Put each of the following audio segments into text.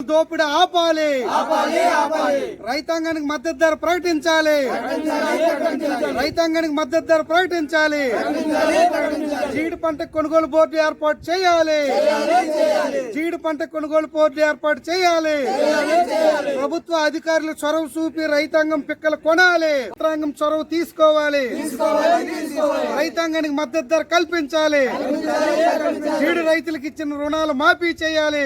దోపిడీ ఆపాలి, రైతాంగానికి మద్దతు ధర ప్రకటించాలి, రైతాంగానికి మద్దతు ధర ప్రకటించాలి, జీడి పంట కొనుగోలు బోర్డు ఏర్పాటు చేయాలి, జీడి పంట కొనుగోలు బోర్డు ఏర్పాటు చేయాలి, ప్రభుత్వ అధికారులు చొరవ చూపి రైతాంగం పిక్కలు కొనాలి, రైతాంగం చొరవ తీసుకోవాలి, రైతాంగానికి మద్దతు ధర కల్పించాలి, జీడి రైతులకు ఇచ్చిన రుణాలు మాఫీ చేయాలి.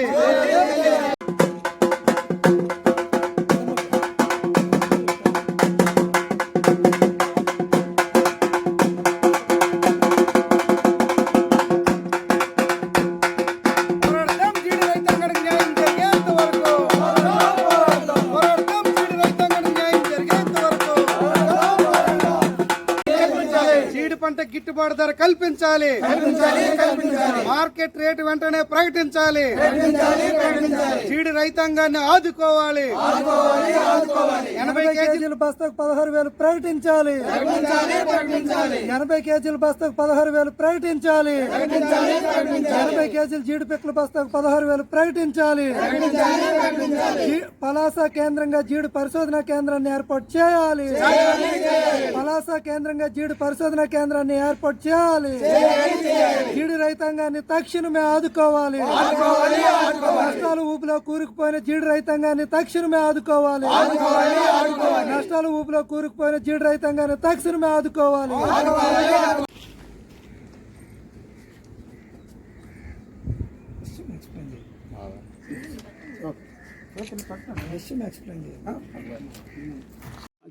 పంట గిట్టుబాటు ధర కల్పించాలి, మార్కెట్ రేటు వెంటనే ప్రకటించాలి, జీడి రైతాంగాన్ని ఆదుకోవాలి, 80 కేజీల బస్తాకు 16,000 ప్రకటించాలి, 80 కేజీల బస్తాకు 16,000 ప్రకటించాలి, 80 కేజీల జీడి పిక్కల బస్తాకు 16,000 ప్రకటించాలి, పలాస కేంద్రంగా జీడి పరిశోధన కేంద్రాన్ని ఏర్పాటు చేయాలి, పలాస కేంద్రంగా జీడి పరిశోధన కేంద్రాన్ని ఏర్పాటు చేయాలి, జీడి రైతాంగాన్ని తక్షణమే ఆదుకోవాలి, నష్టాలు ఊపిలో కూరుకుపోయిన జీడి రైతాంగాన్ని తక్షణమే ఆదుకోవాలి, నష్టాలు ఊపిలో కూరుకుపోయిన జీడి రైతాంగాన్ని తక్షణమే ఆదుకోవాలి.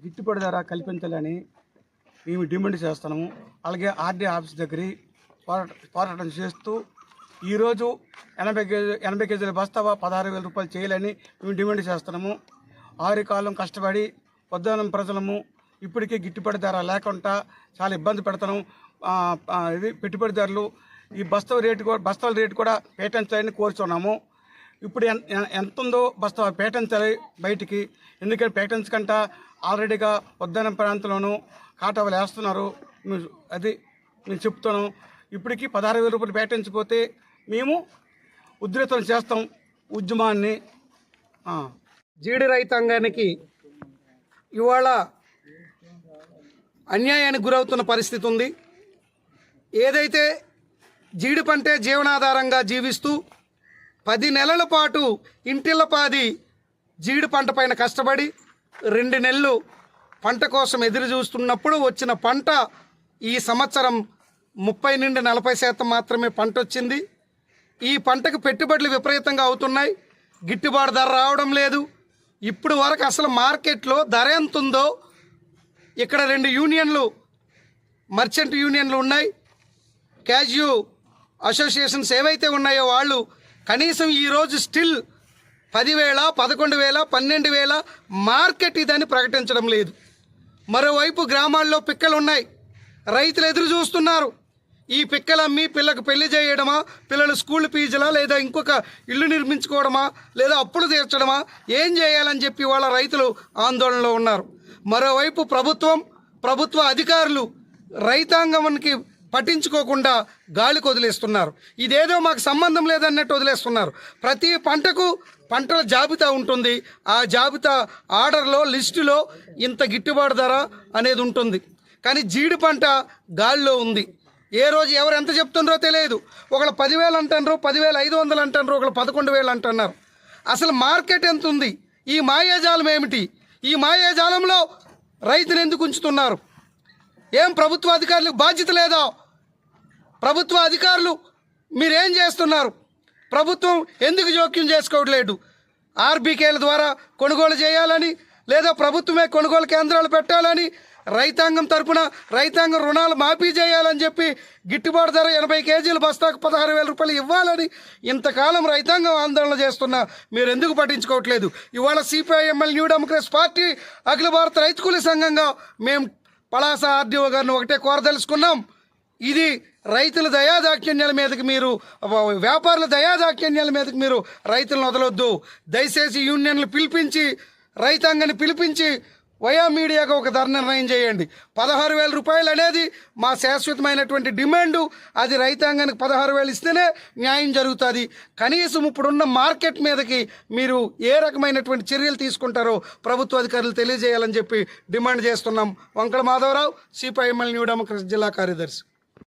గిట్టుబాటు ధర కల్పించాలని మేము డిమాండ్ చేస్తున్నాము. అలాగే ఆర్డీ ఆఫీస్ దగ్గర పోరాటం చేస్తూ ఈరోజు 80 కేజీల బస్తా 16,000 రూపాయలు చేయాలని మేము డిమాండ్ చేస్తున్నాము. ఆరు కాలం కష్టపడి పొద్దునం ప్రజలము ఇప్పటికీ గిట్టుబాటు ధర లేకుండా చాలా ఇబ్బంది పెడతాము. ఇది పెట్టుబడిదారులు ఈ బస్తాల రేటు కూడా పేటించాలని కోరుచున్నాము. ఇప్పుడు ఎంత ఉందో బస్తా పేటించాలి బయటికి, ఎందుకంటే పేటించకుండా ఆల్రెడీగా ఉద్యాన ప్రాంతంలోనూ కాటాలు వేస్తున్నారు. అది మేము చెప్తున్నాం. ఇప్పటికీ 16,000 రూపాయలు పేటించకపోతే మేము ఉధృతం చేస్తాం ఉద్యమాన్ని. జీడి రైతాంగానికి ఇవాళ అన్యాయానికి గురవుతున్న పరిస్థితి ఉంది. ఏదైతే జీడి పంటే జీవనాధారంగా జీవిస్తూ 10 నెలల పాటు ఇంటిల్లపాది జీడి పంట పైన కష్టపడి 2 నెలలు పంట కోసం ఎదురు చూస్తున్నప్పుడు వచ్చిన పంట ఈ సంవత్సరం 30 నుండి 40% మాత్రమే పంట వచ్చింది. ఈ పంటకు పెట్టుబడులు విపరీతంగా అవుతున్నాయి, గిట్టుబాటు ధర రావడం లేదు. ఇప్పుడు వరకు అసలు మార్కెట్లో ధర ఎంత ఉందో, ఇక్కడ 2 యూనియన్లు మర్చెంట్ యూనియన్లు ఉన్నాయి, క్యాష్యూ అసోసియేషన్స్ ఏవైతే ఉన్నాయో వాళ్ళు కనీసం ఈరోజు స్టిల్ 10,000, 11,000, 12,000 మార్కెట్ ఇదని ప్రకటించడం లేదు. మరోవైపు గ్రామాల్లో పిక్కలు ఉన్నాయి, రైతులు ఎదురు చూస్తున్నారు. ఈ పిక్కలు అమ్మి పిల్లకు పెళ్లి చేయడమా, పిల్లలు స్కూల్ ఫీజులా, లేదా ఇంకొక ఇల్లు నిర్మించుకోవడమా, లేదా అప్పులు తీర్చడమా, ఏం చేయాలని చెప్పి వాళ్ళ రైతులు ఆందోళనలో ఉన్నారు. మరోవైపు ప్రభుత్వ అధికారులు రైతాంగానికి పట్టించుకోకుండా గాలికి వదిలేస్తున్నారు. ఇదేదో మాకు సంబంధం లేదన్నట్టు వదిలేస్తున్నారు. ప్రతి పంటకు పంటల జాబితా ఉంటుంది. ఆ జాబితా ఆర్డర్లో లిస్టులో ఇంత గిట్టుబాటు ధర అనేది ఉంటుంది. కానీ జీడి పంట గాలిలో ఉంది. ఏ రోజు ఎవరు ఎంత చెప్తున్నారో తెలియదు. ఒకళ్ళు 10,000 అంటున్నారు, 10,500 అంటున్నారు, ఒకళ్ళు 11,000 అంటున్నారు. అసలు మార్కెట్ ఎంత ఉంది? ఈ మాయాజాలం ఏమిటి? ఈ మాయాజాలంలో రైతును ఎందుకు ఉంచుతున్నారు? ఏం ప్రభుత్వ అధికారులకు బాధ్యత లేదా? ప్రభుత్వ అధికారులు మీరేం చేస్తున్నారు? ప్రభుత్వం ఎందుకు జోక్యం చేసుకోవట్లేదు? ఆర్బీకేల ద్వారా కొనుగోలు చేయాలని, లేదా ప్రభుత్వమే కొనుగోలు కేంద్రాలు పెట్టాలని, రైతాంగం తరపున రైతాంగం రుణాలు మాఫీ చేయాలని చెప్పి గిట్టుబాటు ధర 80 కేజీల బస్తాకు 16,000 రూపాయలు ఇవ్వాలని ఇంతకాలం రైతాంగం ఆందోళన చేస్తున్నా మీరు ఎందుకు పట్టించుకోవట్లేదు? ఇవాళ సిపిఐఎంఎల్ న్యూ డెమోక్రసీ పార్టీ అఖిల భారత రైతు కూలీ సంఘంగా మేము పలాస ఆర్డీఓ గారిని ఒకటే కోరదలుచుకున్నాం. ఇది రైతుల దయాదాక్షిణ్యాల మీదకి మీరు, వ్యాపారుల దయాదాక్షిణ్యాల మీదకి మీరు రైతులను వదలొద్దు. దయచేసి యూనియన్లు పిలిపించి, రైతాంగాన్ని పిలిపించి వయా మీడియాగా ఒక ధర నిర్ణయం చేయండి. 16,000 రూపాయలు అనేది మా శాశ్వతమైనటువంటి డిమాండు. అది రైతాంగానికి 16,000 ఇస్తేనే న్యాయం జరుగుతుంది. కనీసం ఇప్పుడున్న మార్కెట్ మీదకి మీరు ఏ రకమైనటువంటి చర్యలు తీసుకుంటారో ప్రభుత్వ అధికారులు తెలియజేయాలని చెప్పి డిమాండ్ చేస్తున్నాం. Vankala Madhavarao, CPIML new democracy జిల్లా కార్యదర్శి.